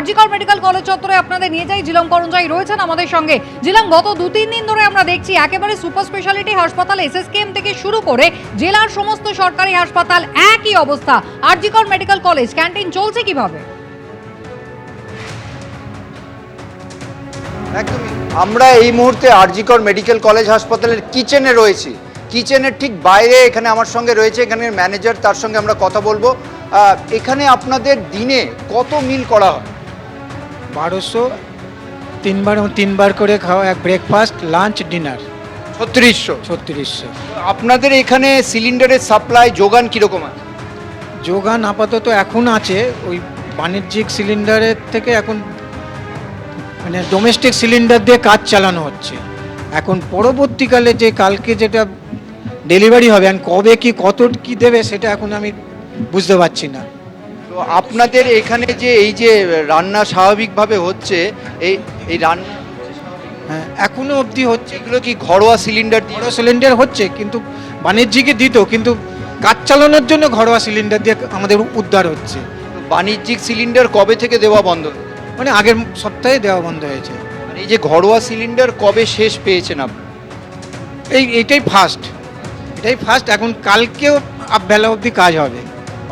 জি কর medical college চত্বরে আপনাদের নিয়ে যাই। জিলাম করঞ্জাই রয়েছেন আমাদের সঙ্গে। জিলাম, গত 2-3 দিন ধরে আমরা দেখছি একেবারে সুপার স্পেশালিটি হাসপাতাল এসএসকেএম থেকে শুরু করে জেলার সমস্ত সরকারি হাসপাতাল একই অবস্থা। জি কর মেডিকেল কলেজ ক্যান্টিন চলছে কিভাবে? একদমই, আমরা এই মুহূর্তে জি কর মেডিকেল কলেজ হাসপাতালের কিচেনে রয়েছি। কিচেনের ঠিক বাইরে এখানে আমার সঙ্গে রয়েছে এখানের ম্যানেজার, তার সঙ্গে আমরা কথা বলবো। এখানে আপনাদের দিনে কত মিল করা হয়? 1200, তিনবার করে খাওয়া, এক ব্রেকফাস্ট, লাঞ্চ, ডিনার। 3600। আপনাদের এখানে সিলিন্ডারের সাপ্লাই যোগান কিরকম আছে? যোগান আপাতত এখন আছে ওই বাণিজ্যিক সিলিন্ডারের থেকে, এখন মানে ডোমেস্টিক সিলিন্ডার দিয়ে কাজ চালানো হচ্ছে। এখন পরবর্তীকালে যে কালকে যেটা ডেলিভারি হবে আর কবে কি কত কি দেবে সেটা এখন আমি বুঝতে পারছি না। তো আপনাদের এখানে যে এই যে রান্না স্বাভাবিকভাবে হচ্ছে, এই রান্না হ্যাঁ, এখনো অবধি হচ্ছে। এগুলো কি ঘরোয়া সিলিন্ডার দিয়ে? ঘরোয়া সিলিন্ডার হচ্ছে, কিন্তু বাণিজ্যিকে দিত, কিন্তু কাজ চালানোর জন্য ঘরোয়া সিলিন্ডার দিয়ে আমাদের উদ্ধার হচ্ছে। বাণিজ্যিক সিলিন্ডার কবে থেকে দেওয়া বন্ধ? মানে আগের সপ্তাহে দেওয়া বন্ধ হয়েছে। আর এই যে ঘরোয়া সিলিন্ডার কবে শেষ পেয়েছেন আপনি? এটাই ফার্স্ট। এখন কালকেও বেলা অবধি কাজ হবে।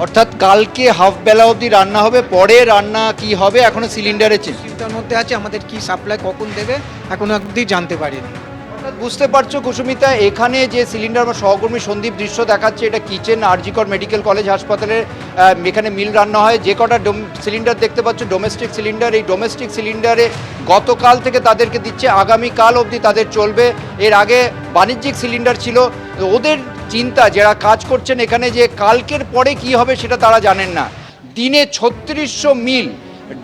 অর্থাৎ কালকে হাফ বেলা অবধি রান্না হবে, পরে রান্না কি হবে এখনো সিলিন্ডারে চিন্তার মধ্যে আছে, আমাদের কি সাপ্লাই কখন দেবে এখনো অবধি জানতে পারিনি। বুঝতে পারছো কুসুমিতা, এখানে যে সিলিন্ডার বা সহকর্মী সন্দীপ দৃশ্য দেখাচ্ছে, এটা কিচেন জি কর মেডিকেল কলেজ হাসপাতালের। এখানে মিল রান্না হয়। যে কটা সিলিন্ডার দেখতে পাচ্ছ ডোমেস্টিক সিলিন্ডার, এই ডোমেস্টিক সিলিন্ডারে গতকাল থেকে তাদেরকে দিচ্ছে, আগামীকাল অবধি তাদের চলবে। এর আগে বাণিজ্যিক সিলিন্ডার ছিল। ওদের চিন্তা যারা কাজ করছেন এখানে, যে কালকের পরে কি হবে সেটা তারা জানেন না। দিনে 3600 মিল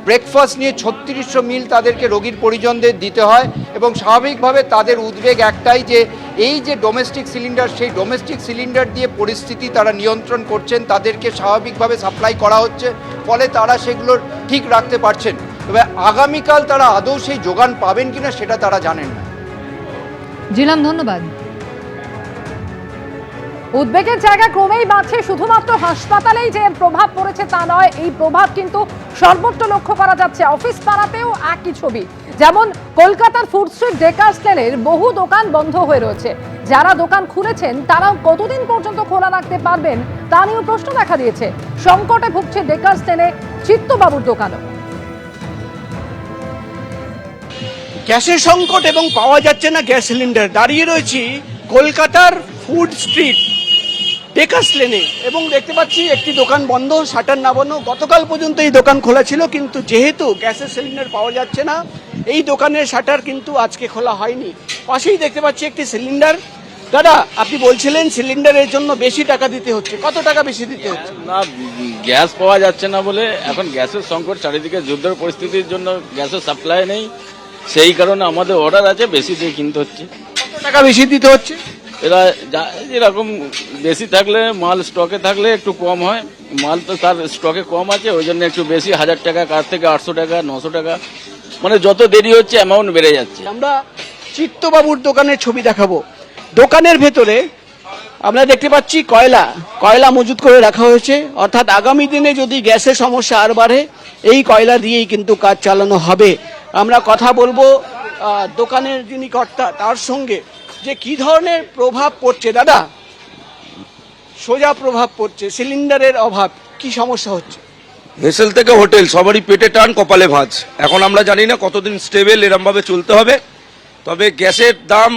ব্রেকফাস্ট নিয়ে 3600 মিল তাদেরকে রোগীর পরিজনদের দিতে হয়। এবং স্বাভাবিকভাবে তাদের উদ্বেগ একটাই, যে এই যে ডোমেস্টিক সিলিন্ডার, সেই ডোমেস্টিক সিলিন্ডার দিয়ে পরিস্থিতি তারা নিয়ন্ত্রণ করছেন, তাদেরকে স্বাভাবিকভাবে সাপ্লাই করা হচ্ছে, ফলে তারা সেগুলো ঠিক রাখতে পারছেন। তবে আগামীকাল তারা আদৌ সেই যোগান পাবেন কিনা সেটা তারা জানেন না। জিলাম, ধন্যবাদ। উদ্বেগের জায়গা ক্রমেই বাড়ছে। শুধুমাত্র হাসপাতালেই যে প্রভাব পড়েছে তা নয়, এই প্রভাব কিন্তু সর্বত্র লক্ষ্য করা যাচ্ছে। অফিস পাড়াতেও একই ছবি। যেমন কলকাতার ফুড স্ট্রিট ডেকার্স লেনের বহু দোকান বন্ধ হয়ে রয়েছে। যারা দোকান খুলেছেন তারাও কতদিন পর্যন্ত খোলা রাখতে পারবেন তা নিয়েও প্রশ্ন দেখা দিয়েছে। সংকটে ভুগছে ডেকার্স লেনে চিত্তবাবুর দোকানও। গ্যাসের সংকট এবং পাওয়া যাচ্ছে না গ্যাস সিলিন্ডার। দাঁড়িয়ে রয়েছি কলকাতার ফুড স্ট্রিট ডেকার্স লেনে এবং দেখতে পাচ্ছি একটি দোকান বন্ধ, শাটার নামানো। গতকাল পর্যন্ত এই দোকান খোলা ছিল, কিন্তু যেহেতু গ্যাসের সিলিন্ডার পাওয়া যাচ্ছে না, এই দোকানের শাটার কিন্তু আজকে খোলা হয়নি। পাশেই দেখতে পাচ্ছি একটি সিলিন্ডার। দাদা, আপনি বলছিলেন সিলিন্ডারের জন্য বেশি টাকা দিতে হচ্ছে। কত টাকা বেশি দিতে হচ্ছে? না, গ্যাস পাওয়া যাচ্ছে না বলে এখন গ্যাসের সংকট, চারিদিকে যুদ্ধের পরিস্থিতির জন্য গ্যাসের সাপ্লাই নেই, সেই কারণে আমাদের অর্ডার আছে, বেশি দিয়ে কিনতে হচ্ছে। কত টাকা বেশি দিতে হচ্ছে? এরা যেরকম বেশি থাকলে, মাল স্টকে থাকলে একটু কম হয়। মাল তো তার স্টকে কম আছে, ওই জন্য একটু বেশি, 1000 টাকা, কার থেকে 800 টাকা, 900 টাকা, মানে যত দেরি হচ্ছে অ্যামাউন্ট বেড়ে যাচ্ছে। আমরা চিত্তবাবুর দোকানের ছবি দেখাবো। দোকানের ভেতরে আমরা দেখতে পাচ্ছি কয়লা মজুত করে রাখা হয়েছে। অর্থাৎ আগামী দিনে যদি গ্যাসের সমস্যা আর বাড়ে, এই কয়লা দিয়েই কিন্তু কাজ চালানো হবে। আমরা কথা বলবো দোকানের যিনি কর্তা তার সঙ্গে, যে কি ধরনের প্রভাব পড়ছে। দাদা, সোজা প্রভাব পড়ছে, সিলিন্ডারের অভাব, কি সমস্যা হচ্ছে? হেসেল থেকে হোটেল সবারই পেটে টান, কপালে ভাঁজ। এখন আমরা জানি না কতদিন স্টেবল এরমভাবে চলতে হবে। তবে গ্যাসের দাম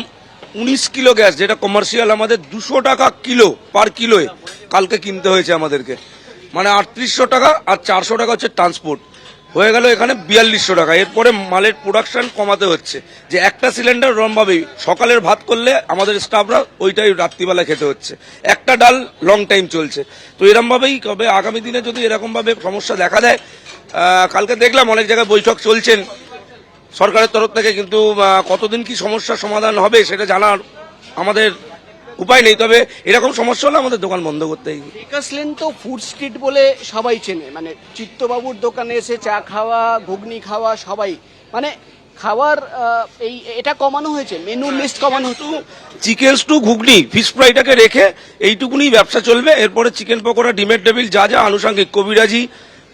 19 কিলো গ্যাস, যেটা কমার্শিয়াল আমাদের 200 টাকা কিলো পার কিলোয় কালকে কিনতে হয়েছে আমাদেরকে, মানে 3800 টাকা, আর 400 টাকা হচ্ছে ট্রান্সপোর্ট, হয়ে গেল এখানে 4200 টাকা। এরপরে মালের প্রোডাকশন কমাতে হচ্ছে, যে একটা সিলিন্ডার রমভাবেই সকালের ভাত করলে আমাদের স্টাফরা ওইটাই রাত্রিবেলা খেতে হচ্ছে, একটা ডাল লং টাইম চলছে। তো এরমভাবেই কবে আগামী দিনে যদি এরকমভাবে সমস্যা দেখা দেয়, কালকে দেখলাম অনেক জায়গায় বৈঠক চলছেন সরকারের তরফ থেকে, কিন্তু কতদিন কি সমস্যার সমাধান হবে সেটা জানার আমাদের উপায় নেই। তবে এরকম সমস্যা হলে আমাদের দোকান বন্ধ করতে হবে। ডেকার্স লেন তো ফুড স্ট্রিট বলে সবাই চেনে, মানে চিত্তবাবুর দোকানে এসে চা খাওয়া, ঘুগনি খাওয়া, সবাই মানে খাওয়ার এটা কমানো হয়েছে, মেনু লিস্ট কমানো হচ্ছে। চিকেন স্টু, ঘুগনি, ফিশ ফ্রাইটাকে রেখে এইটুকুনি ব্যবসা চলবে। এরপরে চিকেন পকোড়া, ডিমের টেবিল, যা যা আনুষঙ্গিক, কবিরাজি,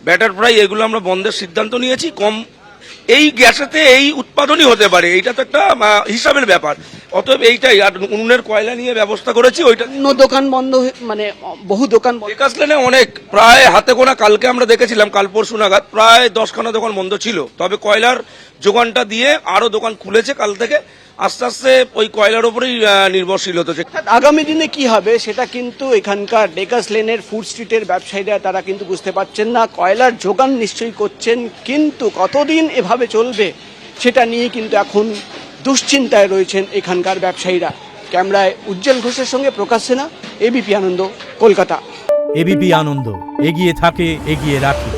ব্যাটার ফ্রাই এগুলো আমরা বন্ধের সিদ্ধান্ত নিয়েছি। কম এই গ্যাসেতে এই উৎপাদনই হতে পারে, এইটা তো একটা হিসাবের ব্যাপার। অতএব এইটাই, আর উনুনের কয়লা নিয়ে ব্যবস্থা করেছি ওইটা। অন্য দোকান বন্ধ মানে বহু দোকান বন্ধ। বিকাশ লেনে অনেক, প্রায় হাতে গোনা, কালকে আমরা দেখেছিলাম, কাল পরশু নাগাদ প্রায় 10খানা দোকান বন্ধ ছিল। তবে কয়লার যোগানটা দিয়ে আরো দোকান খুলেছে কাল থেকে। আস্তে আস্তে ওই কয়লার উপরেই নির্ভরশীল হতো। আগামী দিনে কি হবে সেটা কিন্তু এখানকার ডেকাস লেনের ফুড স্ট্রিটের ব্যবসায়ীরা তারা কিন্তু বুঝতে পারছেন না। কয়লার যোগান নিশ্চয়ই করছেন, কিন্তু কতদিন এভাবে চলবে সেটা নিয়ে কিন্তু এখন দুশ্চিন্তায় রয়েছেন এখানকার ব্যবসায়ীরা। ক্যামেরায় উজ্জ্বল ঘোষের সঙ্গে প্রকাশ সেনা, এবিপি আনন্দ, কলকাতা। এবিপি আনন্দ, এগিয়ে থাকে, এগিয়ে রাখে।